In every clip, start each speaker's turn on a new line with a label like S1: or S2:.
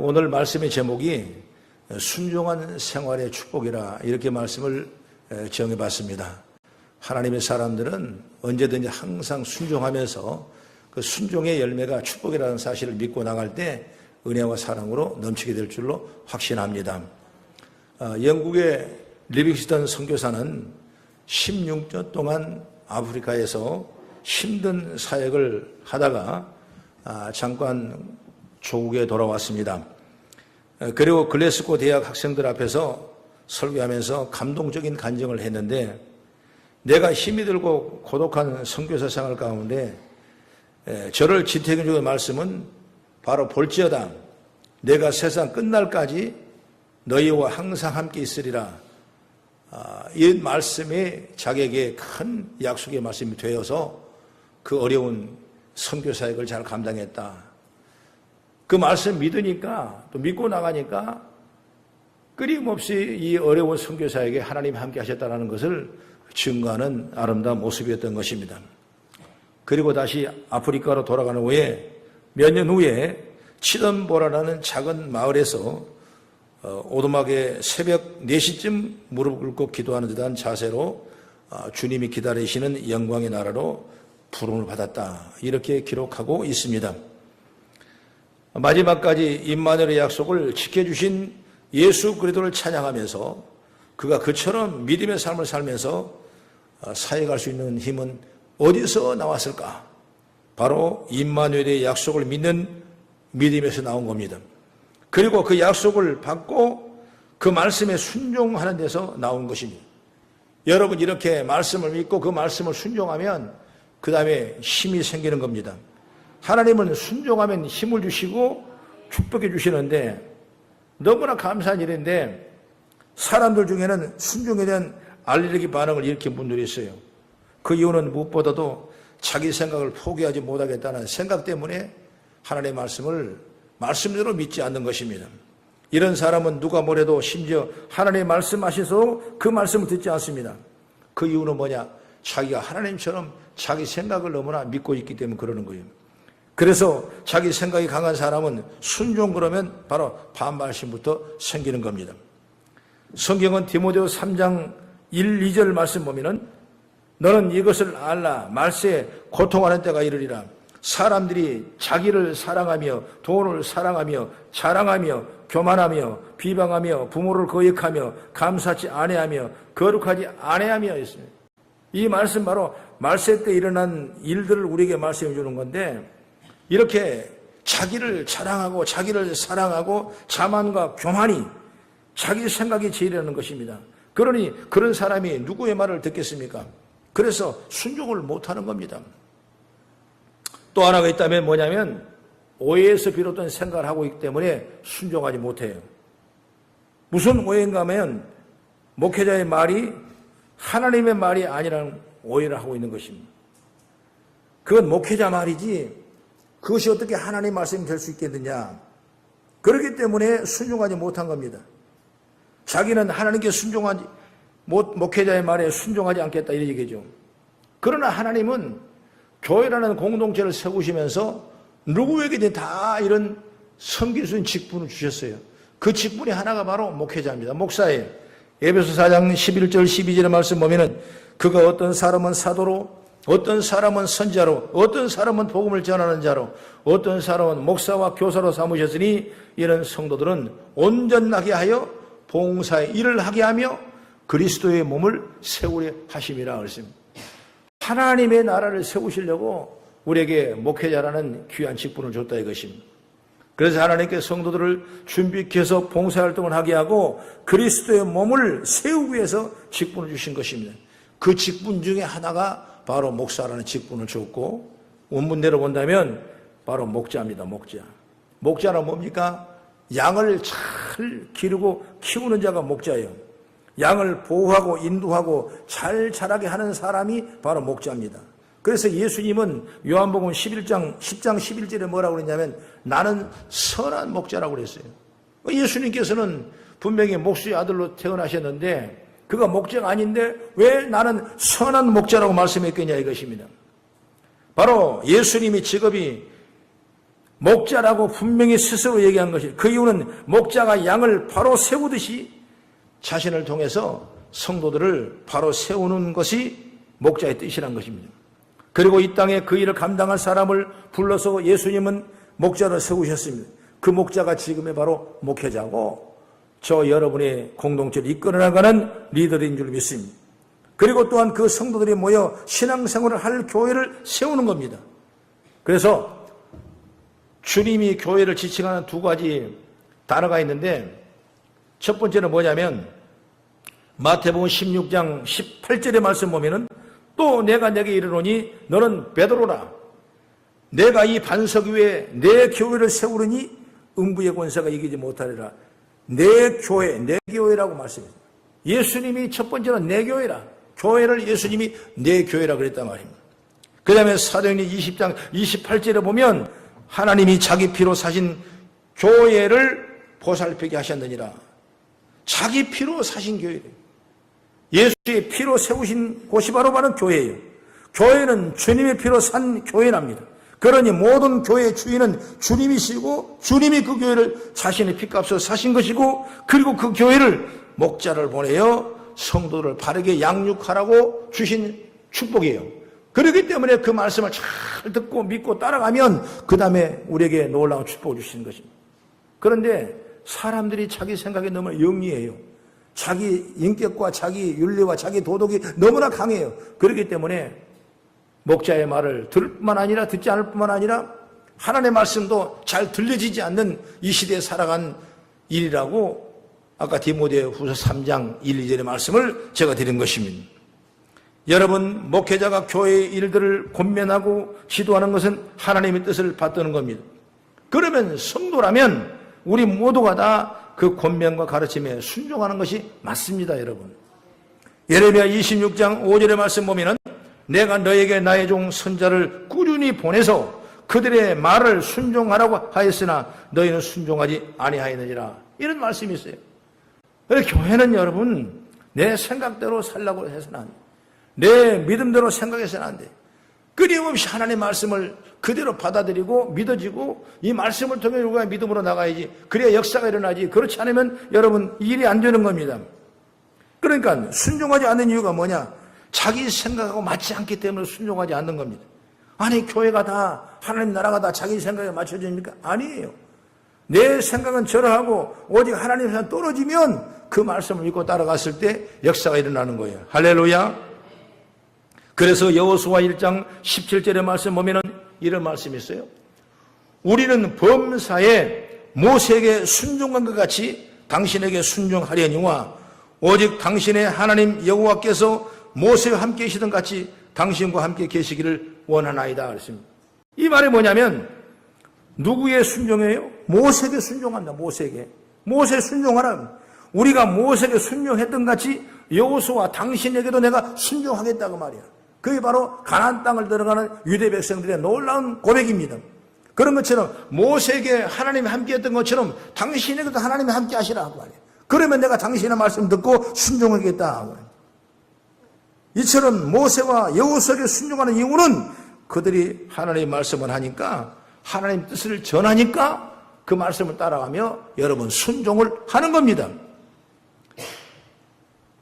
S1: 오늘 말씀의 제목이 순종한 생활의 축복이라 이렇게 말씀을 정해봤습니다. 하나님의 사람들은 언제든지 항상 순종하면서 그 순종의 열매가 축복이라는 사실을 믿고 나갈 때 은혜와 사랑으로 넘치게 될 줄로 확신합니다. 영국의 리빙스턴 선교사는 16년 동안 아프리카에서 힘든 사역을 하다가 잠깐 조국에 돌아왔습니다. 그리고 글래스고 대학 학생들 앞에서 설교하면서 감동적인 간증을 했는데, 내가 힘이 들고 고독한 선교사 생활 가운데 저를 지탱해 주는 말씀은 바로 볼지어다 내가 세상 끝날까지 너희와 항상 함께 있으리라. 이 말씀이 자기에게 큰 약속의 말씀이 되어서 그 어려운 선교 사역을 잘 감당했다. 그 말씀 믿으니까, 또 믿고 나가니까 끊임없이 이 어려운 선교 사역에 하나님이 함께 하셨다는 것을 증거하는 아름다운 모습이었던 것입니다. 그리고 다시 아프리카로 돌아가는 후에 몇 년 후에 치던보라라는 작은 마을에서 오두막에 새벽 4시쯤 무릎 꿇고 기도하는 듯한 자세로 주님이 기다리시는 영광의 나라로 부름을 받았다. 이렇게 기록하고 있습니다. 마지막까지 임마누엘의 약속을 지켜주신 예수 그리스도를 찬양하면서 그가 그처럼 믿음의 삶을 살면서 사역할 수 있는 힘은 어디서 나왔을까? 바로 임마누엘의 약속을 믿는 믿음에서 나온 겁니다. 그리고 그 약속을 받고 그 말씀에 순종하는 데서 나온 것입니다. 여러분, 이렇게 말씀을 믿고 그 말씀을 순종하면 그 다음에 힘이 생기는 겁니다. 하나님은 순종하면 힘을 주시고 축복해 주시는데 너무나 감사한 일인데, 사람들 중에는 순종에 대한 알레르기 반응을 일으킨 분들이 있어요. 그 이유는 무엇보다도 자기 생각을 포기하지 못하겠다는 생각 때문에 하나님의 말씀을 말씀대로 믿지 않는 것입니다. 이런 사람은 누가 뭐래도 심지어 하나님의 말씀하셔서 그 말씀을 듣지 않습니다. 그 이유는 뭐냐? 자기가 하나님처럼 자기 생각을 너무나 믿고 있기 때문에 그러는 거예요. 그래서 자기 생각이 강한 사람은 순종 그러면 바로 반발심부터 생기는 겁니다. 성경은 디모데후서 3장 1, 2절 말씀 보면은 너는 이것을 알라. 말세에 고통하는 때가 이르리라. 사람들이 자기를 사랑하며 돈을 사랑하며 자랑하며 교만하며 비방하며 부모를 거역하며 감사치 아니하며 거룩하지 아니하며 있습니다. 이 말씀 바로 말세 때 일어난 일들을 우리에게 말씀해 주는 건데, 이렇게 자기를 자랑하고 자기를 사랑하고 자만과 교만이 자기 생각이 제일이라는 것입니다. 그러니 그런 사람이 누구의 말을 듣겠습니까? 그래서 순종을 못하는 겁니다. 또 하나가 있다면 뭐냐면 오해에서 비롯된 생각을 하고 있기 때문에 순종하지 못해요. 무슨 오해인가 하면 목회자의 말이 하나님의 말이 아니라는 오해를 하고 있는 것입니다. 그건 목회자 말이지 그것이 어떻게 하나님의 말씀이 될 수 있겠느냐. 그렇기 때문에 순종하지 못한 겁니다. 자기는 하나님께 순종하지 목회자의 말에 순종하지 않겠다 이런 얘기죠. 그러나 하나님은 교회라는 공동체를 세우시면서 누구에게든 다 이런 섬길 수 있는 직분을 주셨어요. 그 직분이 하나가 바로 목회자입니다. 목사예요. 에베소 4장 11절 12절의 말씀 보면은 그가 어떤 사람은 사도로, 어떤 사람은 선지자로, 어떤 사람은 복음을 전하는 자로, 어떤 사람은 목사와 교사로 삼으셨으니 이런 성도들은 온전하게 하여 봉사의 일을 하게 하며 그리스도의 몸을 세우려 하심이라 그랬습니다. 하나님의 나라를 세우시려고 우리에게 목회자라는 귀한 직분을 줬다 이것입니다. 그래서 하나님께 성도들을 준비해서 봉사활동을 하게 하고 그리스도의 몸을 세우기 위해서 직분을 주신 것입니다. 그 직분 중에 하나가 바로 목사라는 직분을 줬고, 원문대로 본다면 바로 목자입니다. 목자. 목자는 뭡니까? 양을 잘 기르고 키우는 자가 목자예요. 양을 보호하고 인도하고 잘 자라게 하는 사람이 바로 목자입니다. 그래서 예수님은 요한복음 10장 11절에 뭐라고 그랬냐면 나는 선한 목자라고 그랬어요. 예수님께서는 분명히 목수의 아들로 태어나셨는데 그가 목자가 아닌데 왜 나는 선한 목자라고 말씀했겠냐 이것입니다. 바로 예수님이 직업이 목자라고 분명히 스스로 얘기한 것이, 그 이유는 목자가 양을 바로 세우듯이 자신을 통해서 성도들을 바로 세우는 것이 목자의 뜻이란 것입니다. 그리고 이 땅에 그 일을 감당할 사람을 불러서 예수님은 목자를 세우셨습니다. 그 목자가 지금의 바로 목회자고 저 여러분의 공동체를 이끌어 나가는 리더인 줄 믿습니다. 그리고 또한 그 성도들이 모여 신앙생활을 할 교회를 세우는 겁니다. 그래서 주님이 교회를 지칭하는 두 가지 단어가 있는데, 첫 번째는 뭐냐면 마태복음 16장 18절의 말씀 보면은 또 내가 내게 이르노니 너는 베드로라. 내가 이 반석 위에 내 교회를 세우르니 음부의 권세가 이기지 못하리라. 내 교회, 내 교회라고 말씀합니다. 예수님이 첫 번째는 내 교회라. 교회를 예수님이 내 교회라 그랬단 말입니다. 그 다음에 사도행전 20장 28절에 보면 하나님이 자기 피로 사신 교회를 보살피게 하셨느니라. 자기 피로 사신 교회래요. 예수의 피로 세우신 곳이 바로 교회예요. 교회는 주님의 피로 산 교회랍니다. 그러니 모든 교회의 주인은 주님이시고 주님이 그 교회를 자신의 피값으로 사신 것이고, 그리고 그 교회를 목자를 보내어 성도를 바르게 양육하라고 주신 축복이에요. 그렇기 때문에 그 말씀을 잘 듣고 믿고 따라가면 그 다음에 우리에게 놀라운 축복을 주시는 것입니다. 그런데 사람들이 자기 생각에 너무 영리해요. 자기 인격과 자기 윤리와 자기 도덕이 너무나 강해요. 그렇기 때문에 목자의 말을 들을 뿐만 아니라 듣지 않을 뿐만 아니라 하나님의 말씀도 잘 들려지지 않는 이 시대에 살아간 일이라고 아까 디모데후서 3장 1, 2절의 말씀을 제가 드린 것입니다. 여러분, 목회자가 교회의 일들을 권면하고 지도하는 것은 하나님의 뜻을 받드는 겁니다. 그러면 성도라면 우리 모두가 다 그 권면과 가르침에 순종하는 것이 맞습니다, 여러분. 예레미야 26장 5절의 말씀 보면은 내가 너에게 나의 종 선자를 꾸준히 보내서 그들의 말을 순종하라고 하였으나 너희는 순종하지 아니하였느니라. 이런 말씀이 있어요. 교회는 여러분 내 생각대로 살라고 해서는 안 돼. 내 믿음대로 생각해서는 안 돼. 끊임없이 하나님의 말씀을 그대로 받아들이고 믿어지고 이 말씀을 통해 우리가 믿음으로 나가야지. 그래야 역사가 일어나지. 그렇지 않으면 여러분 일이 안 되는 겁니다. 그러니까 순종하지 않는 이유가 뭐냐? 자기 생각하고 맞지 않기 때문에 순종하지 않는 겁니다. 아니 교회가 다 하나님 나라가 다 자기 생각에 맞춰집니까? 아니에요. 내 생각은 저러하고 오직 하나님에서 떨어지면 그 말씀을 믿고 따라갔을 때 역사가 일어나는 거예요. 할렐루야. 그래서 여호수아 1장 17절의 말씀 보면은 이런 말씀이 있어요. 우리는 범사에 모세에게 순종한 것 같이 당신에게 순종하려니와 오직 당신의 하나님 여호와께서 모세와 함께 계시던 같이 당신과 함께 계시기를 원하나이다 그랬습니다. 이 말이 뭐냐면 누구의 순종이에요? 모세에게 순종한다. 모세에게. 모세 순종하라. 우리가 모세에게 순종했던 같이 여호수아 당신에게도 내가 순종하겠다고 말이야. 그게 바로 가나안 땅을 들어가는 유대 백성들의 놀라운 고백입니다. 그런 것처럼 모세에게 하나님이 함께했던 것처럼 당신에게도 하나님이 함께 하시라고 말이야. 그러면 내가 당신의 말씀 듣고 순종하겠다. 이처럼 모세와 여호수아에게 순종하는 이유는 그들이 하나님의 말씀을 하니까 하나님 뜻을 전하니까 그 말씀을 따라가며 여러분 순종을 하는 겁니다.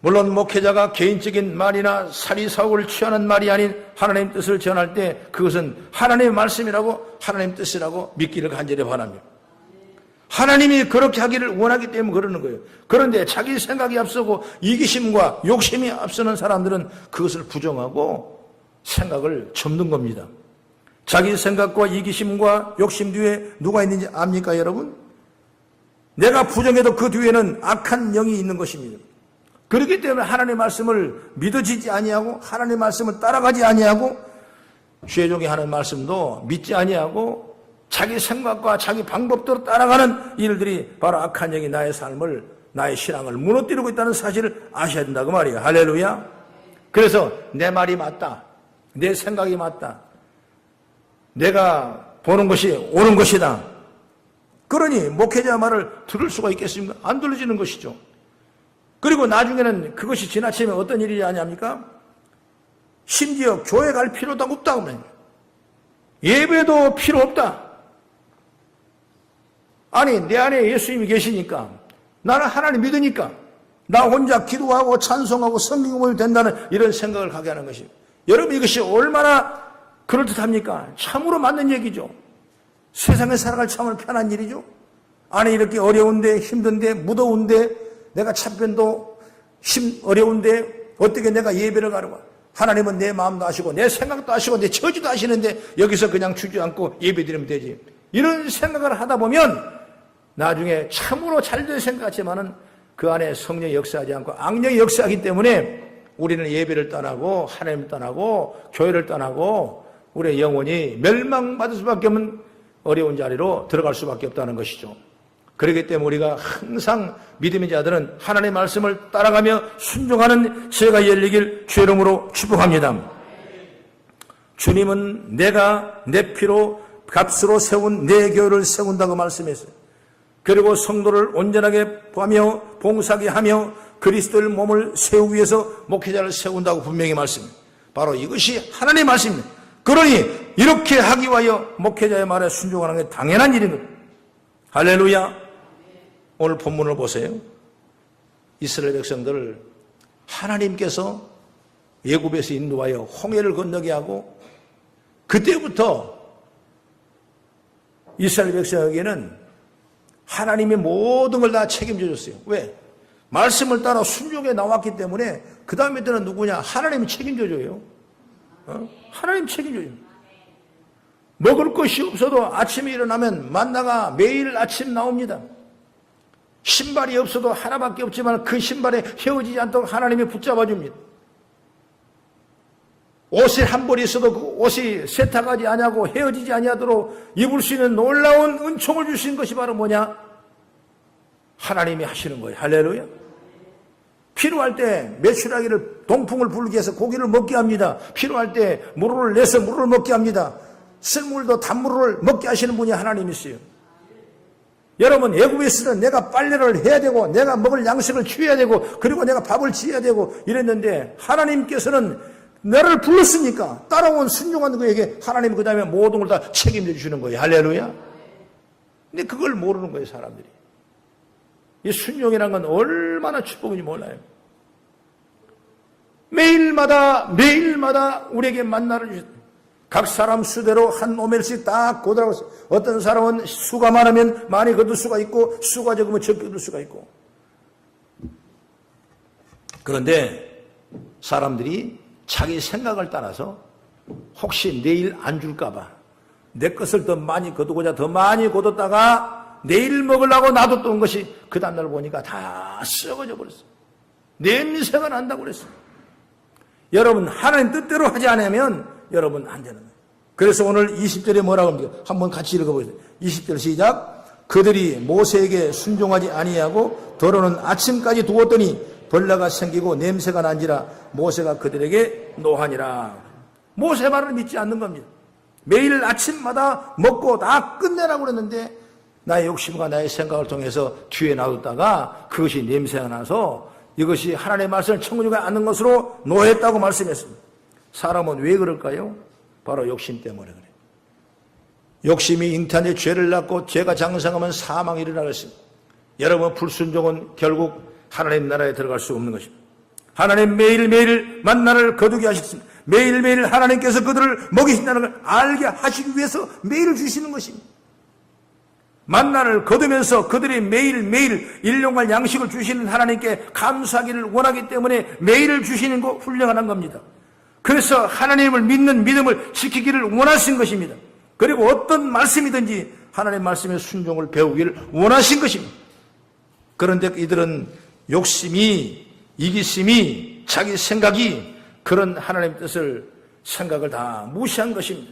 S1: 물론 목회자가 개인적인 말이나 사리사욕을 취하는 말이 아닌 하나님 뜻을 전할 때 그것은 하나님의 말씀이라고 하나님 뜻이라고 믿기를 간절히 바랍니다. 하나님이 그렇게 하기를 원하기 때문에 그러는 거예요. 그런데 자기 생각이 앞서고 이기심과 욕심이 앞서는 사람들은 그것을 부정하고 생각을 접는 겁니다. 자기 생각과 이기심과 욕심 뒤에 누가 있는지 압니까 여러분? 내가 부정해도 그 뒤에는 악한 영이 있는 것입니다. 그렇기 때문에 하나님의 말씀을 믿어지지 아니하고 하나님의 말씀을 따라가지 아니하고 죄종이 하는 말씀도 믿지 아니하고 자기 생각과 자기 방법대로 따라가는 일들이 바로 악한 영이 나의 삶을 나의 신앙을 무너뜨리고 있다는 사실을 아셔야 된다고 말이에요. 할렐루야. 그래서 내 말이 맞다. 내 생각이 맞다. 내가 보는 것이 옳은 것이다. 그러니 목회자 말을 들을 수가 있겠습니까? 안 들려지는 것이죠. 그리고 나중에는 그것이 지나치면 어떤 일이 아니합니까? 심지어 교회 갈 필요도 없다고 말합니다. 예배도 필요 없다. 아니, 내 안에 예수님이 계시니까, 나는 하나님 믿으니까, 나 혼자 기도하고 찬송하고 성경 보면 된다는 이런 생각을 가게 하는 것입니다. 여러분, 이것이 얼마나 그럴듯합니까? 참으로 맞는 얘기죠. 세상에 살아갈 참으로 편한 일이죠. 아니, 이렇게 어려운데, 힘든데, 무더운데, 내가 참변도 어려운데, 어떻게 내가 예배를 가려고. 하나님은 내 마음도 아시고, 내 생각도 아시고, 내 처지도 아시는데, 여기서 그냥 주저앉고 예배 드리면 되지. 이런 생각을 하다 보면, 나중에 참으로 잘될 생각 같지만은, 그 안에 성령이 역사하지 않고 악령이 역사하기 때문에, 우리는 예배를 떠나고, 하나님을 떠나고, 교회를 떠나고, 우리의 영혼이 멸망받을 수밖에 없는 어려운 자리로 들어갈 수밖에 없다는 것이죠. 그렇기 때문에 우리가 항상 믿음의 자들은 하나님의 말씀을 따라가며 순종하는 지혜가 열리길 주의 이름으로 축복합니다. 주님은 내가 내 피로 값으로 세운 내 교회를 세운다고 말씀했어요. 그리고 성도를 온전하게 하며 봉사하게 하며 그리스도의 몸을 세우기 위해서 목회자를 세운다고 분명히 말씀합니다. 바로 이것이 하나님의 말씀입니다. 그러니 이렇게 하기 위하여 목회자의 말에 순종하는 게 당연한 일입니다. 할렐루야. 오늘 본문을 보세요. 이스라엘 백성들을 하나님께서 애굽에서 인도하여 홍해를 건너게 하고 그때부터 이스라엘 백성에게는 하나님의 모든 걸 다 책임져 줬어요. 왜? 말씀을 따라 순종해 나왔기 때문에 그 다음에는 누구냐? 하나님이 책임져 줘요. 하나님 책임져 줘요. 먹을 것이 없어도 아침에 일어나면 만나가 매일 아침 나옵니다. 신발이 없어도 하나밖에 없지만 그 신발에 헤어지지 않도록 하나님이 붙잡아 줍니다. 옷에 한 벌이 있어도 그 옷이 세탁하지 아니하고 헤어지지 아니하도록 입을 수 있는 놀라운 은총을 주신 것이 바로 뭐냐? 하나님이 하시는 거예요. 할렐루야. 필요할 때 메추라기를 동풍을 불게 해서 고기를 먹게 합니다. 필요할 때 물을 내서 물을 먹게 합니다. 쓸물도 단물을 먹게 하시는 분이 하나님이세요. 여러분, 애굽에 있을 때 내가 빨래를 해야 되고 내가 먹을 양식을 취해야 되고 그리고 내가 밥을 지어야 되고 이랬는데 하나님께서는 너를 불렀으니까 따라온 순종한 그에게 하나님이 그 다음에 모든 걸 다 책임져 주시는 거예요. 할렐루야. 근데 그걸 모르는 거예요, 사람들이. 이 순종이란 건 얼마나 축복인지 몰라요. 매일마다 우리에게 만나를 주셨다. 각 사람 수대로 한 오멜씩 딱 거두라고 했어요. 어떤 사람은 수가 많으면 많이 거둘 수가 있고 수가 적으면 적게 거둘 수가 있고. 그런데 사람들이 자기 생각을 따라서 혹시 내일 안 줄까 봐 내 것을 더 많이 거두고자 더 많이 거뒀다가 내일 먹으려고 놔뒀던 것이 그 다음날 보니까 다 썩어져 버렸어요. 냄새가 난다고 그랬어요. 여러분, 하나님 뜻대로 하지 않으면 여러분 안 되는 거예요. 그래서 오늘 20절에 뭐라고 합니까? 한번 같이 읽어보세요. 20절 시작. 그들이 모세에게 순종하지 아니하고 더러는 아침까지 두었더니 벌레가 생기고 냄새가 난지라 모세가 그들에게 노하니라. 모세 말을 믿지 않는 겁니다. 매일 아침마다 먹고 다 끝내라고 그랬는데 나의 욕심과 나의 생각을 통해서 뒤에 놔뒀다가 그것이 냄새가 나서 이것이 하나님의 말씀을 청구하지 않는 것으로 노했다고 말씀했습니다. 사람은 왜 그럴까요? 바로 욕심 때문에 그래요. 욕심이 잉태한데 죄를 낳고 죄가 장성하면 사망이 일어나고 있습니다. 여러분, 불순종은 결국 하나님 나라에 들어갈 수 없는 것입니다. 하나님 매일매일 만나를 거두게 하셨습니다. 매일매일 하나님께서 그들을 먹이신다는 걸 알게 하시기 위해서 매일 주시는 것입니다. 만나를 거두면서 그들이 매일매일 일용할 양식을 주시는 하나님께 감사하기를 원하기 때문에 매일 주시는 거 훌륭한 겁니다. 그래서 하나님을 믿는 믿음을 지키기를 원하신 것입니다. 그리고 어떤 말씀이든지 하나님의 말씀의 순종을 배우기를 원하신 것입니다. 그런데 이들은 욕심이, 이기심이, 자기 생각이 그런 하나님의 뜻을 생각을 다 무시한 것입니다.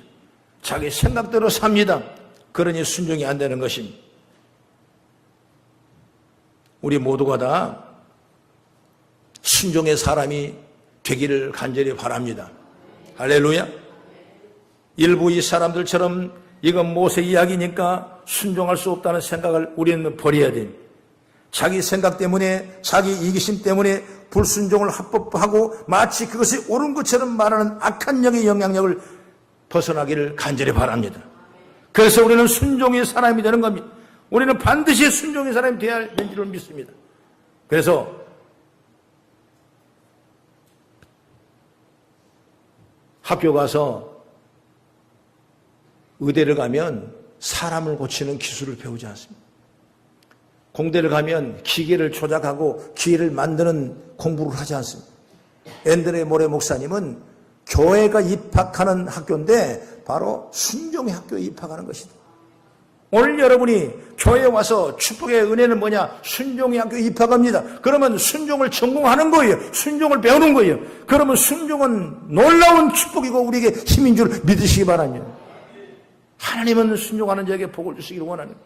S1: 자기 생각대로 삽니다. 그러니 순종이 안 되는 것입니다. 우리 모두가 다 순종의 사람이 되기를 간절히 바랍니다. 할렐루야. 일부 이 사람들처럼 이건 모세 이야기니까 순종할 수 없다는 생각을 우리는 버려야 됩니다. 자기 생각 때문에, 자기 이기심 때문에 불순종을 합법화하고 마치 그것이 옳은 것처럼 말하는 악한 영의 영향력을 벗어나기를 간절히 바랍니다. 그래서 우리는 순종의 사람이 되는 겁니다. 우리는 반드시 순종의 사람이 되어야 되는 줄 믿습니다. 그래서 학교 가서 의대를 가면 사람을 고치는 기술을 배우지 않습니다. 공대를 가면 기계를 조작하고 기계를 만드는 공부를 하지 않습니다. 앤드레 모레 목사님은 교회가 입학하는 학교인데 바로 순종의 학교에 입학하는 것이다. 오늘 여러분이 교회에 와서 축복의 은혜는 뭐냐? 순종의 학교에 입학합니다. 그러면 순종을 전공하는 거예요. 순종을 배우는 거예요. 그러면 순종은 놀라운 축복이고 우리에게 힘인 줄 믿으시기 바랍니다. 하나님은 순종하는 자에게 복을 주시기를 원합니다.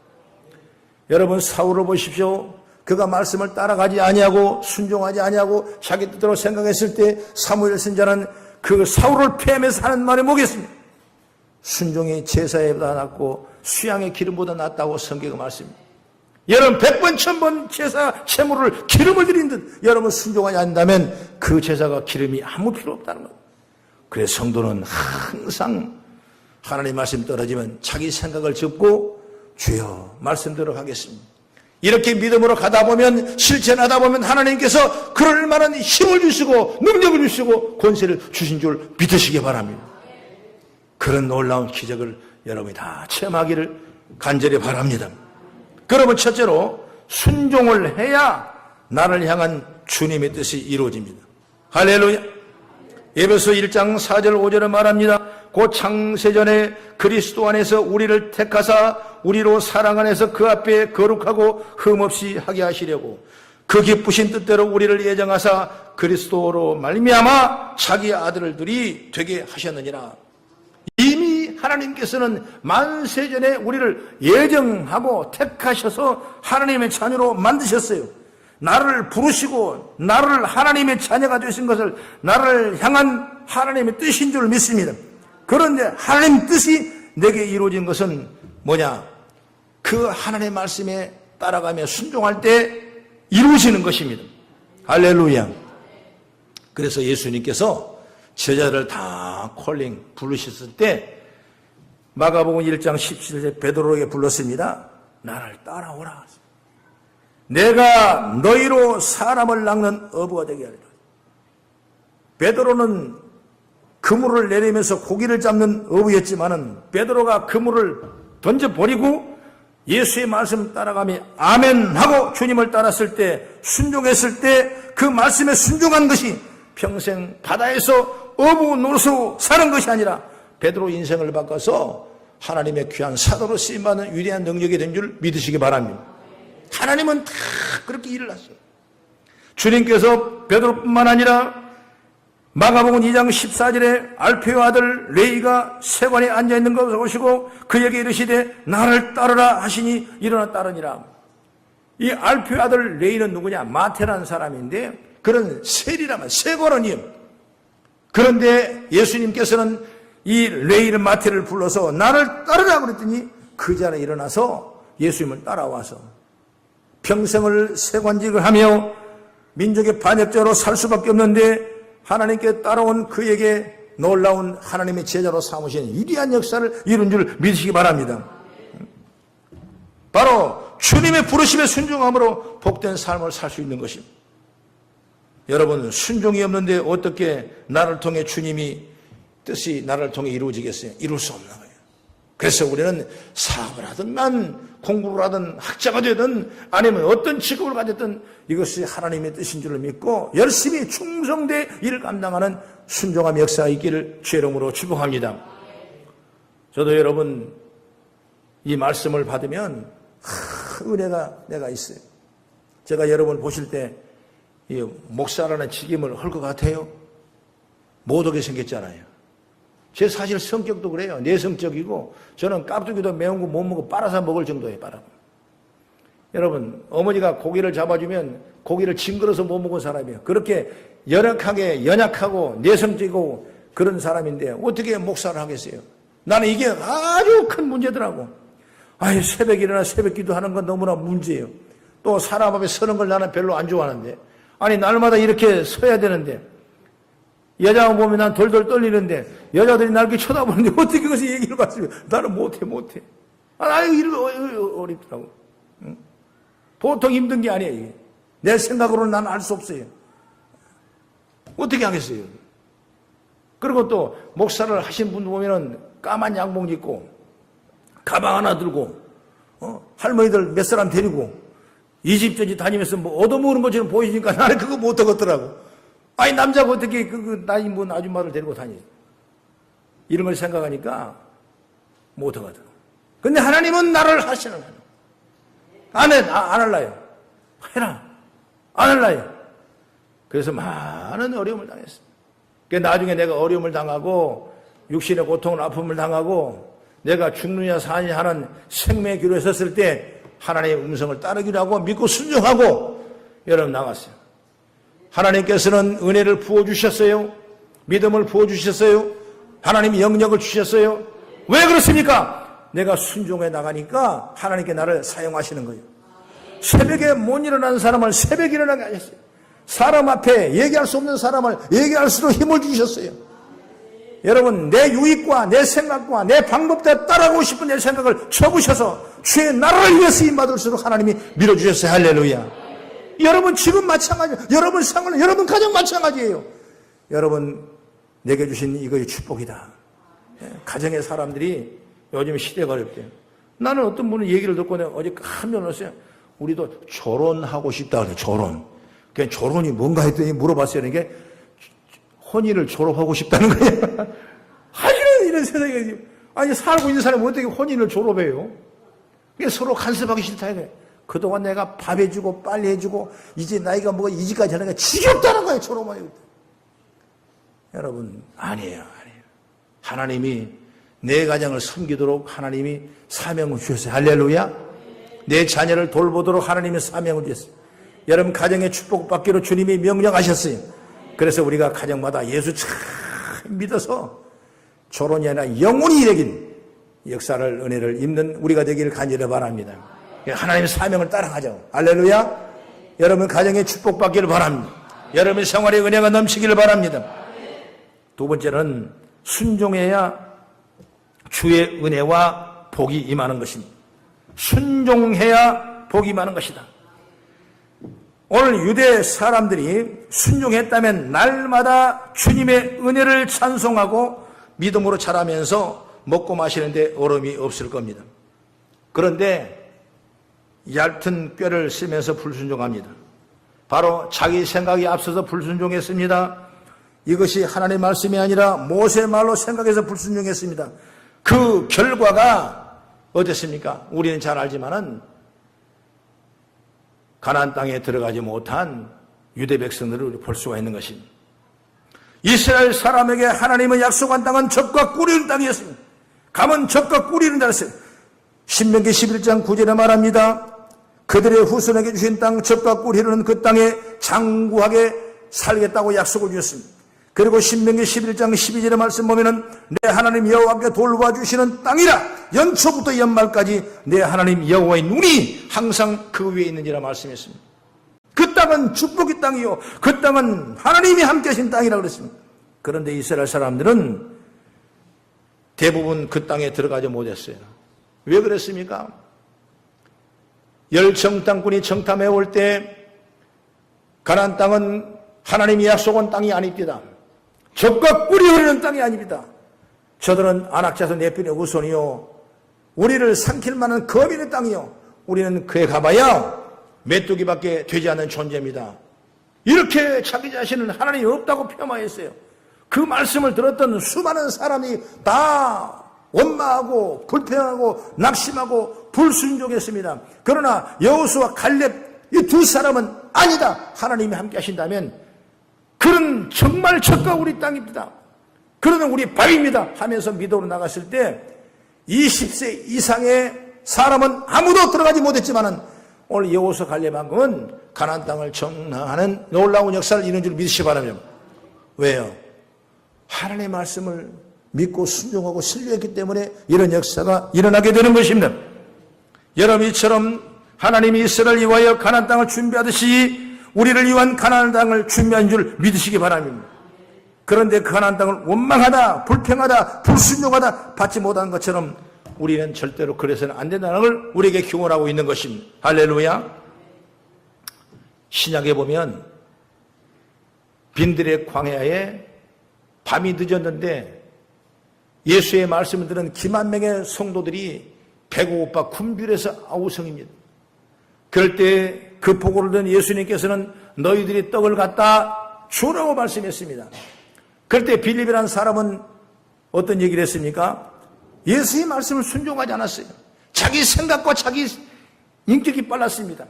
S1: 여러분 사울을 보십시오. 그가 말씀을 따라가지 아니하고 순종하지 아니하고 자기 뜻대로 생각했을 때 사무엘 선지자는 그 사울을 패하면서 하는 말이 뭐겠습니까? 순종이 제사에보다 낫고 수양의 기름보다 낫다고 성경의 말씀입니다. 여러분 100번 1000번 제사 제물을 기름을 드린 듯 여러분 순종하지 않는다면 그 제사가 기름이 아무 필요 없다는 겁니다. 그래서 성도는 항상 하나님 말씀 떨어지면 자기 생각을 접고 주여 말씀대로 하겠습니다. 이렇게 믿음으로 가다 보면 실천하다 보면 하나님께서 그럴 만한 힘을 주시고 능력을 주시고 권세를 주신 줄 믿으시기 바랍니다. 그런 놀라운 기적을 여러분이 다 체험하기를 간절히 바랍니다. 그러면 첫째로 순종을 해야 나를 향한 주님의 뜻이 이루어집니다. 할렐루야. 에베소 1장 4절 5절에 말합니다. 곧 창세전에 그리스도 안에서 우리를 택하사 우리로 사랑 안에서 그 앞에 거룩하고 흠없이 하게 하시려고 그 기쁘신 뜻대로 우리를 예정하사 그리스도로 말미암아 자기 아들들이 되게 하셨느니라. 이미 하나님께서는 만세전에 우리를 예정하고 택하셔서 하나님의 자녀로 만드셨어요. 나를 부르시고 나를 하나님의 자녀가 되신 것을 나를 향한 하나님의 뜻인 줄 믿습니다. 그런데 하나님 뜻이 내게 이루어진 것은 뭐냐? 그 하나님의 말씀에 따라가며 순종할 때 이루어지는 것입니다. 할렐루야. 그래서 예수님께서 제자를 다 부르셨을 때 마가복음 1장 17절에 베드로에게 불렀습니다. 나를 따라오라. 내가 너희로 사람을 낚는 어부가 되게 하리라. 베드로는 그물을 내리면서 고기를 잡는 어부였지만은 베드로가 그물을 던져버리고 예수의 말씀 따라가며 아멘 하고 주님을 따랐을 때 순종했을 때 그 말씀에 순종한 것이 평생 바다에서 어부 노릇으로 사는 것이 아니라 베드로 인생을 바꿔서 하나님의 귀한 사도로 쓰임받는 위대한 능력이 된 줄 믿으시기 바랍니다. 하나님은 다 그렇게 일을 하셨어요. 주님께서 베드로뿐만 아니라 마가복음 2장 14절에 알페의 아들 레이가 세관에 앉아있는 것을 보시고 그에게 이르시되 나를 따르라 하시니 일어나 따르니라. 이 알페의 아들 레이는 누구냐? 마태라는 사람인데 그런 세리라면 세관원이요. 그런데 예수님께서는 이 레이를 마태를 불러서 나를 따르라 그랬더니 그 자리에 일어나서 예수님을 따라와서 평생을 세관직을 하며 민족의 반역자로 살 수밖에 없는데 하나님께 따라온 그에게 놀라운 하나님의 제자로 삼으신 위대한 역사를 이룬 줄 믿으시기 바랍니다. 바로 주님의 부르심에 순종함으로 복된 삶을 살 수 있는 것입니다. 여러분 순종이 없는데 어떻게 나를 통해 주님이 뜻이 나를 통해 이루어지겠어요? 이룰 수 없는 거예요. 그래서 우리는 사업을 하든 공부를 하든 학자가 되든 아니면 어떤 직업을 가졌든 이것이 하나님의 뜻인 줄을 믿고 열심히 충성되 일을 감당하는 순종함의 역사가 있기를 주의 이름으로 축복합니다. 저도 여러분 이 말씀을 받으면 은혜가 내가 있어요. 제가 여러분 보실 때 이 목사라는 직임을 할 것 같아요? 못 오게 생겼잖아요. 제 사실 성격도 그래요. 내성적이고 저는 깍두기도 매운 거 못 먹고 빨아서 먹을 정도예요. 빨아. 여러분 어머니가 고기를 잡아주면 고기를 징그러서 못 먹은 사람이에요. 그렇게 연약하고 내성적이고 그런 사람인데 어떻게 목사를 하겠어요? 나는 이게 아주 큰 문제더라고. 아유 새벽에 일어나 새벽 기도하는 건 너무나 문제예요. 또 사람 앞에 서는 걸 나는 별로 안 좋아하는데 아니 날마다 이렇게 서야 되는데 여자 보면 난 덜덜 떨리는데 여자들이 날 이렇게 쳐다보는데 어떻게 그것이 얘기를 받으면 나는 못해. 아유 이거 어렵더라고. 보통 힘든 게 아니에요. 이게. 내 생각으로는 나는 알 수 없어요. 어떻게 하겠어요? 그리고 또 목사를 하신 분 보면은 까만 양복 입고 가방 하나 들고 할머니들 몇 사람 데리고 이 집 저 집 다니면서 뭐 얻어먹는 것처럼 보이니까 나는 그거 못하겠더라고. 아니 남자가 어떻게 나이 문 아줌마를 데리고 다니? 이런 걸 생각하니까 못하거든. 근데 하나님은 나를 하시는 하나님. 안 할라요. 해라. 안 할라요. 그래서 많은 어려움을 당했어요. 그러니까 나중에 내가 어려움을 당하고 육신의 고통을 아픔을 당하고 내가 죽느냐 사느냐 하는 생명의 기로에 섰을 때 하나님의 음성을 따르기로 하고 믿고 순종하고 여러분 나갔어요. 하나님께서는 은혜를 부어주셨어요. 믿음을 부어주셨어요. 하나님이 영역을 주셨어요. 왜 그렇습니까? 내가 순종해 나가니까 하나님께 나를 사용하시는 거예요. 새벽에 못 일어나는 사람을 새벽에 일어나게 하셨어요. 사람 앞에 얘기할 수 없는 사람을 얘기할 수록 힘을 주셨어요. 여러분 내 유익과 내 생각과 내 방법대로 따라가고 싶은 내 생각을 접으셔서 주의 나라를 위해 쓰임받을수록 하나님이 밀어주셨어요. 할렐루야. 여러분 지금 마찬가지예요. 여러분 상황은 여러분 가정 마찬가지예요. 여러분 내게 주신 이거의 축복이다. 가정의 사람들이 요즘 시대가 어렵대요. 나는 어떤 분은 얘기를 듣고 내가 어제 깜짝 놀랐어요. 우리도 결혼하고 싶다 그래요. 결혼. 그냥 결혼이 뭔가 했더니 물어봤어요. 이게 혼인을 졸업하고 싶다는 거예요. 하기는 이런 세상에 아니 살고 있는 사람이 어떻게 혼인을 졸업해요? 그게 서로 간섭하기 싫다 이거예요. 그동안 내가 밥 해주고 빨리 해주고 이제 나이가 뭐가 이지까지 하는 게 지겹다는 거예요. 졸업하기. 여러분 아니에요. 하나님이 내 가정을 섬기도록 하나님이 사명을 주셨어요. 할렐루야. 내 자녀를 돌보도록 하나님이 사명을 주셨어요. 여러분 가정의 축복받기로 주님이 명령하셨어요. 그래서 우리가 가정마다 예수 참 믿어서 결혼이 아니라 영원히 이루어진 역사를 은혜를 입는 우리가 되기를 간절히 바랍니다. 하나님의 사명을 따라가죠. 할렐루야. 여러분 가정의 축복받기를 바랍니다. 여러분의 생활에 은혜가 넘치기를 바랍니다. 두 번째는 순종해야 주의 은혜와 복이 임하는 것입니다. 순종해야 복이 임하는 것이다. 오늘 유대 사람들이 순종했다면 날마다 주님의 은혜를 찬송하고 믿음으로 자라면서 먹고 마시는데 어려움이 없을 겁니다. 그런데 얇은 꾀를 쓰면서 불순종합니다. 바로 자기 생각이 앞서서 불순종했습니다. 이것이 하나님의 말씀이 아니라 모세의 말로 생각해서 불순종했습니다. 그 결과가 어땠습니까? 우리는 잘 알지만은 가나안 땅에 들어가지 못한 유대 백성들을 우리 볼 수가 있는 것입니다. 이스라엘 사람에게 하나님은 약속한 땅은 젖과 꿀이 흐르는 땅이었습니다. 가면 젖과 꿀이 흐르는 땅이었어요. 신명기 11장 9절에 말합니다. 그들의 후손에게 주신 땅 젖과 꿀이 흐르는 그 땅에 장구하게 살겠다고 약속을 주셨습니다. 그리고 신명기 11장 12절의 말씀 보면은 내 하나님 여호와께 돌봐주시는 땅이라 연초부터 연말까지 내 하나님 여호와의 눈이 항상 그 위에 있는지라 말씀했습니다. 그 땅은 축복의 땅이요 그 땅은 하나님이 함께 하신 땅이라 그랬습니다. 그런데 이스라엘 사람들은 대부분 그 땅에 들어가지 못했어요. 왜 그랬습니까? 열정탐꾼이 정탐해 올 때 가나안 땅은 하나님이 약속한 땅이 아닙니다. 젖과 꿀이 흐르는 땅이 아닙니다. 저들은 안악자손 네필의 후손이요 우리를 삼킬 만한 거민의 땅이요 우리는 그에 가봐야 메뚜기밖에 되지 않는 존재입니다. 이렇게 자기 자신은 하나님이 없다고 폄하했어요. 그 말씀을 들었던 수많은 사람이 다 원망하고 불평하고 낙심하고 불순종했습니다. 그러나 여호수아 갈렙 이 두 사람은 아니다. 하나님이 함께 하신다면 그런 정말 젖과 우리 땅입니다. 그러는 우리 밥입니다 하면서 믿음으로 나갔을 때 20세 이상의 사람은 아무도 들어가지 못했지만은 오늘 여호수아 갈렙만큼은 가나안 땅을 정하는 놀라운 역사를 이루는 줄 믿으시기 바랍니다. 왜요? 하나님의 말씀을 믿고 순종하고 신뢰했기 때문에 이런 역사가 일어나게 되는 것입니다. 여러분 이처럼 하나님이 이스라엘을 위하여 가나안 땅을 준비하듯이 우리를 위한 가나안 땅을 준비한 줄 믿으시기 바랍니다. 그런데 그 가나안 땅을 원망하다 불평하다 불순종하다 받지 못한 것처럼 우리는 절대로 그래서는 안 된다는 걸 우리에게 교훈하고 있는 것입니다. 할렐루야. 신약에 보면 빈들의 광야에 밤이 늦었는데 예수의 말씀을 들은 기만 명의 성도들이 배고파 굶주려서 아우성입니다. 그럴 때 그 보고를 듣는 예수님께서는 너희들이 떡을 갖다 주라고 말씀했습니다. 그럴 때 빌립이라는 사람은 어떤 얘기를 했습니까? 예수의 말씀을 순종하지 않았어요. 자기 생각과 자기 인격이 빨랐습니다.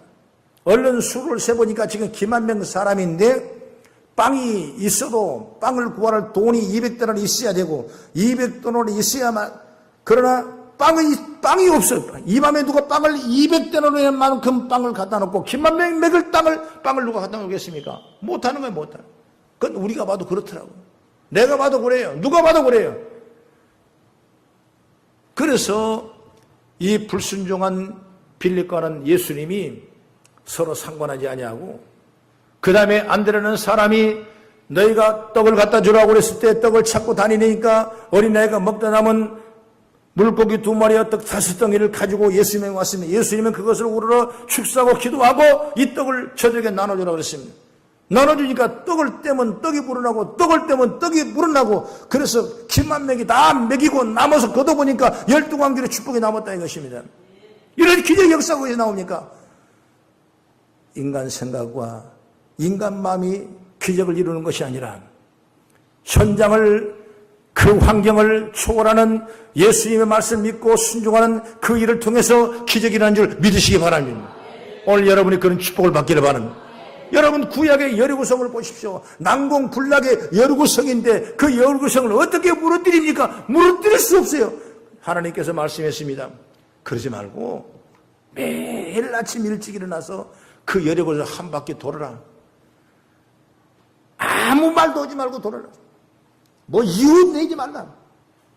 S1: 얼른 수를 세보니까 지금 기만 명 사람인데 빵이 있어도 빵을 구할 돈이 200데나리 있어야 되고 200데나리 있어야만, 그러나 빵이 없어요. 이 밤에 누가 빵을 200데나리만큼 빵을 갖다 놓고 기만 명 먹을 빵을 누가 갖다 놓겠습니까? 못하는 거예요, 못하는 거예요. 그건 우리가 봐도 그렇더라고요. 내가 봐도 그래요. 누가 봐도 그래요. 그래서 이 불순종한 빌립과는 예수님이 서로 상관하지 아니하고, 그 다음에 안드레라는 사람이 너희가 떡을 갖다 주라고 그랬을 때 떡을 찾고 다니니까 어린아이가 먹다 남은 물고기 2마리와 떡 5덩이를 가지고 예수님에 왔습니다. 예수님은 그것을 우러러 축사하고 기도하고 이 떡을 저들에게 나눠주라고 그랬습니다. 나눠주니까 떡을 떼면 떡이 불어나고 떡을 떼면 떡이 불어나고, 그래서 기만 명이 다 먹이고 남아서 걷어보니까 12광길의 축복이 남았다 이것입니다. 이런 기적 역사가 어디서 나옵니까? 인간 생각과 인간 마음이 기적을 이루는 것이 아니라 현장을, 그 환경을 초월하는 예수님의 말씀 믿고 순종하는 그 일을 통해서 기적이 일어나는 줄 믿으시기 바랍니다. 오늘 여러분이 그런 축복을 받기를 바랍니다. 여러분 구약의 여리고성을 보십시오. 난공불락의 여리고성인데 그 여리고성을 어떻게 무너뜨립니까? 무너뜨릴 수 없어요. 하나님께서 말씀했습니다. 그러지 말고 매일 아침 일찍 일어나서 그 여리고성 한 바퀴 돌아라. 아무 말도 하지 말고 돌아라. 뭐 이유 내지 말라.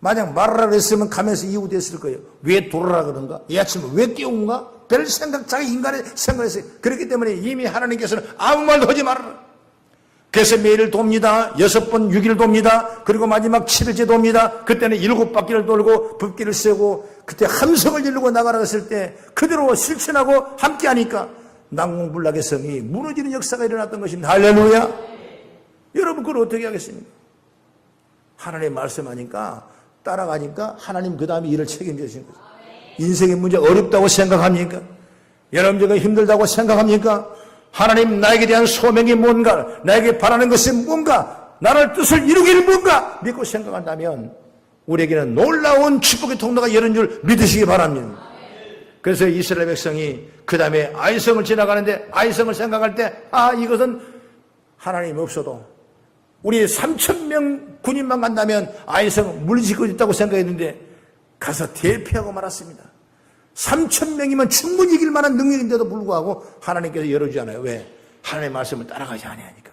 S1: 만약 말하라 그랬으면 가면서 이유 됐을 거예요. 왜 돌아라 그런가? 이 아침에 왜 깨운가? 별 생각, 자기 인간의 생각을 했어요. 그렇기 때문에 이미 하나님께서는 아무 말도 하지 말아라. 그래서 매일 돕니다. 6번 6일 돕니다. 그리고 마지막 7일째 돕니다. 그때는 7바퀴를 돌고 붓기를 세고 그때 함성을 지르고 나가라 했을 때 그대로 실천하고 함께 하니까 난공불락의 성이 무너지는 역사가 일어났던 것입니다. 할렐루야. 여러분 그걸 어떻게 하겠습니까? 하나님 말씀하니까 따라가니까 하나님 그 다음에 일을 책임져 주신 거죠. 인생의 문제 어렵다고 생각합니까? 여러분 제가 힘들다고 생각합니까? 하나님 나에게 대한 소명이 뭔가, 나에게 바라는 것이 뭔가, 나를 뜻을 이루기를 뭔가 믿고 생각한다면 우리에게는 놀라운 축복의 통로가 열린 줄 믿으시기 바랍니다. 그래서 이스라엘 백성이 그 다음에 아이성을 지나가는데 아이성을 생각할 때 이것은 하나님 없어도 우리 3,000명 군인만 간다면 아이성 물리칠 것 있다고 생각했는데 가서 대피하고 말았습니다. 3,000명이면 충분히 이길 만한 능력인데도 불구하고 하나님께서 열어주지 않아요. 왜? 하나님의 말씀을 따라가지 아니하니까.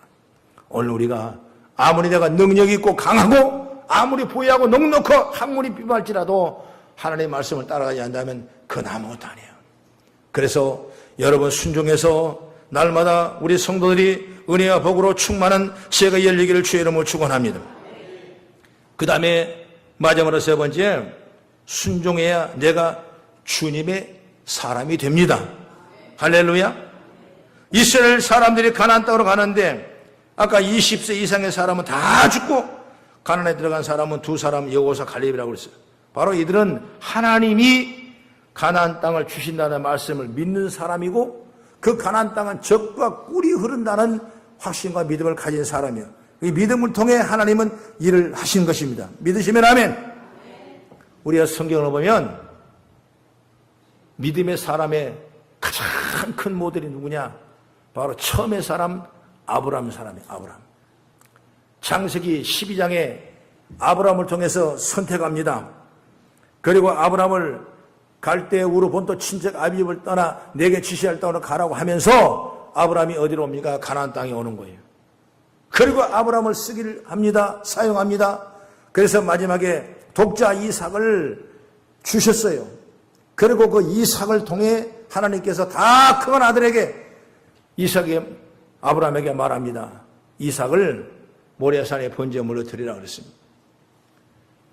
S1: 오늘 우리가 아무리 내가 능력이 있고 강하고 아무리 보유하고 넉넉하고 학문이 비발지라도 하나님의 말씀을 따라가지 않는다면 그건 아무것도 아니에요. 그래서 여러분 순종해서 날마다 우리 성도들이 은혜와 복으로 충만한 새가 열리기를 주의 이름으로 축원합니다. 그 다음에 마지막으로 3번째, 순종해야 내가 주님의 사람이 됩니다. 할렐루야. 이스라엘 사람들이 가나안 땅으로 가는데 아까 20세 이상의 사람은 다 죽고 가나안에 들어간 사람은 2사람, 여호사, 갈렙이라고 그랬어요. 바로 이들은 하나님이 가나안 땅을 주신다는 말씀을 믿는 사람이고 그 가나안 땅은 젖과 꿀이 흐른다는 확신과 믿음을 가진 사람이에요. 이 믿음을 통해 하나님은 일을 하신 것입니다. 믿으시면 아멘. 우리가 성경을 보면 믿음의 사람의 가장 큰 모델이 누구냐? 바로 처음의 사람 아브라함 사람이에요. 아브라함. 창세기 12장에 아브라함을 통해서 선택합니다. 그리고 아브라함을 갈대우르 본토 친척 아비집을 떠나 내게 지시할 땅으로 가라고 하면서 아브라함이 어디로 옵니까? 가나안 땅에 오는 거예요. 그리고 아브라함을 쓰기를 합니다. 사용합니다. 그래서 마지막에 독자 이삭을 주셨어요. 그리고 그 이삭을 통해 하나님께서 다 큰 아들에게 아브라함에게 말합니다. 이삭을 모리아산에 번제물로 드리라고 그랬습니다.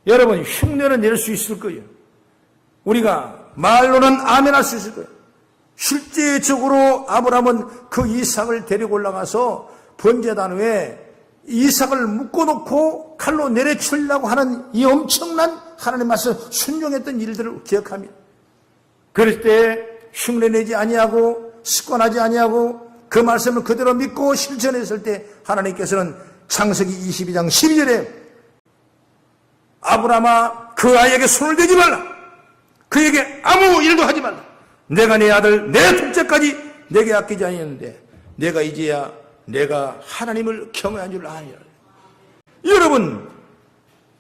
S1: 여러분 흉내는 낼 수 있을 거예요. 우리가 말로는 아멘할 수 있을 거예요. 실제적으로 아브라함은 그 이삭을 데리고 올라가서 번제단 위에 이삭을 묶어놓고 칼로 내려치려고 하는 이 엄청난 하나님 말씀 순종했던 일들을 기억합니다. 그럴 때 흉내내지 아니하고 습관하지 아니하고 그 말씀을 그대로 믿고 실천했을 때 하나님께서는 창세기 22장 12절에 아브라함아 그 아이에게 손을 대지 말라. 그에게 아무 일도 하지 말라. 내가 내 아들 내 둘째까지 내게 아끼지 아니했는데 내가 이제야 내가 하나님을 경외한 줄 아니라. 여러분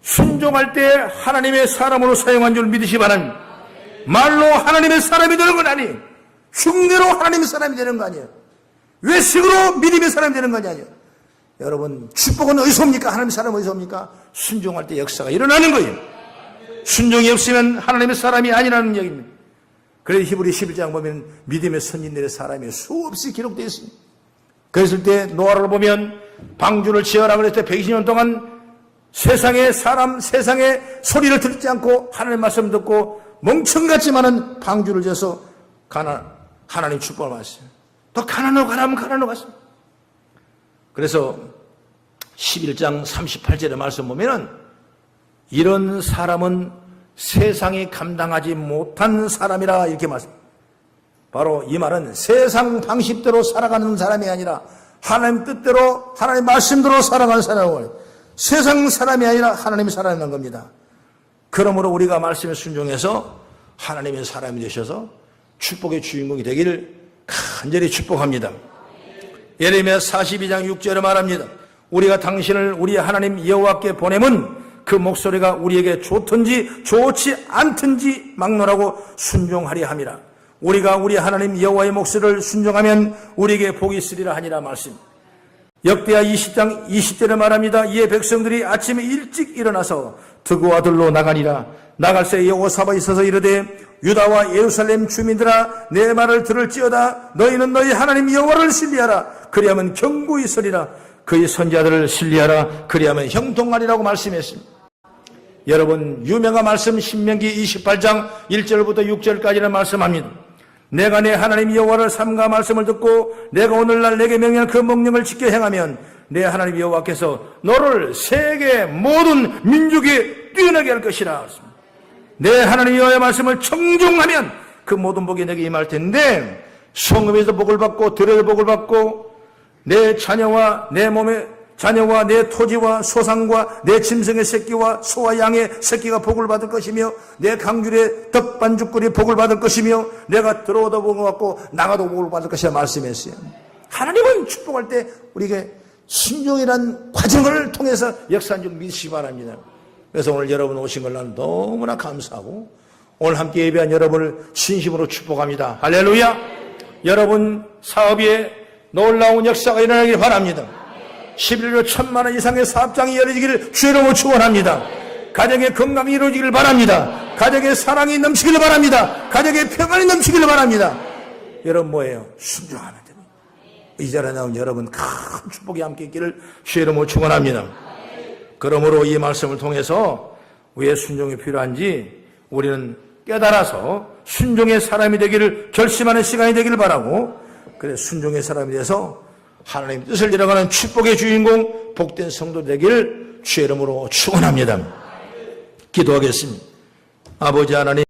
S1: 순종할 때 하나님의 사람으로 사용한 줄 믿으시 바랍니다. 말로 하나님의 사람이 되는 건 아니에요. 흉내로 하나님의 사람이 되는 거 아니에요. 외식으로 믿음의 사람이 되는 거 아니에요. 여러분 축복은 어디서 옵니까? 하나님의 사람은 어디서 옵니까? 순종할 때 역사가 일어나는 거예요. 순종이 없으면 하나님의 사람이 아니라는 얘기입니다. 그래서 히브리 11장 보면 믿음의 선진들의 사람이 수없이 기록되어 있습니다. 그랬을 때 노아를 보면 방주를 지어라 그랬을 때 120년 동안 세상의 사람, 세상의 소리를 듣지 않고 하나님의 말씀 듣고 멍청같지만은 방주를 지어서 하나님 축복을 받았어요. 또 가나안으로 가라면 가나안으로 갔습니다. 그래서 11장 38절의 말씀 보면은 이런 사람은 세상이 감당하지 못한 사람이라 이렇게 말씀합니다. 바로 이 말은 세상 방식대로 살아가는 사람이 아니라 하나님 뜻대로 하나님 말씀대로 살아가는 사람을 세상 사람이 아니라 하나님의 사람이라는 겁니다. 그러므로 우리가 말씀에 순종해서 하나님의 사람이 되셔서 축복의 주인공이 되기를 간절히 축복합니다. 예레미야 42장 6절에 말합니다. 우리가 당신을 우리 하나님 여호와께 보내면 그 목소리가 우리에게 좋든지 좋지 않든지 막론하고 순종하리 함이라. 우리가 우리 하나님 여호와의 목소리를 순종하면 우리에게 복이 있으리라 하니라 말씀. 역대하 20장 20절에 말합니다. 이에 백성들이 아침에 일찍 일어나서 드고와 들로 나가니라. 나갈새 여호사바에 있어서 이르되 유다와 예루살렘 주민들아 내 말을 들을지어다. 너희는 너희 하나님 여호와를 신뢰하라. 그리하면 경고히 서리라. 그의 선지자들을 신뢰하라. 그리하면 형통하리라고 말씀했습니다. 여러분 유명한 말씀 신명기 28장 1절부터 6절까지는 말씀합니다. 내가 내 하나님 여호와를 삼가 말씀을 듣고 내가 오늘날 내게 명령한 그 명령을 지켜 행하면 내 하나님 여호와께서 너를 세계 모든 민족에 뛰어나게 할 것이라. 내 하나님 여호와의 말씀을 청종하면 그 모든 복이 내게 임할 텐데 성읍에서 복을 받고 들에서 복을 받고 내 자녀와 내 몸의 자녀와 내 토지와 소산과 내 짐승의 새끼와 소와 양의 새끼가 복을 받을 것이며 내 강줄의 덕반죽거리 복을 받을 것이며 내가 들어오도 복을 받고 나가도 복을 받을 것이라 말씀했어요. 하나님은 축복할 때 우리에게 순종이란 과정을 통해서 역사한 줄 믿으시기 바랍니다. 그래서 오늘 여러분 오신 걸 나는 너무나 감사하고 오늘 함께 예배한 여러분을 진심으로 축복합니다. 할렐루야. 여러분 사업에 놀라운 역사가 일어나길 바랍니다. 11조 1,000만 원 이상의 사업장이 열어지기를 주의 이름으로 축원합니다. 가정의 건강이 이루어지기를 바랍니다. 가정의 사랑이 넘치기를 바랍니다. 가정의 평안이 넘치기를 바랍니다. 여러분 뭐예요? 순종하면 됩니다. 이 자리에 나온 여러분 큰 축복이 함께 있기를 주의 이름으로 축원합니다. 그러므로 이 말씀을 통해서 왜 순종이 필요한지 우리는 깨달아서 순종의 사람이 되기를 결심하는 시간이 되기를 바라고 그래 순종의 사람이 돼서 하나님 뜻을 이뤄가는 축복의 주인공 복된 성도 되기를 주의 이름으로 축원합니다. 기도하겠습니다. 아버지 하나님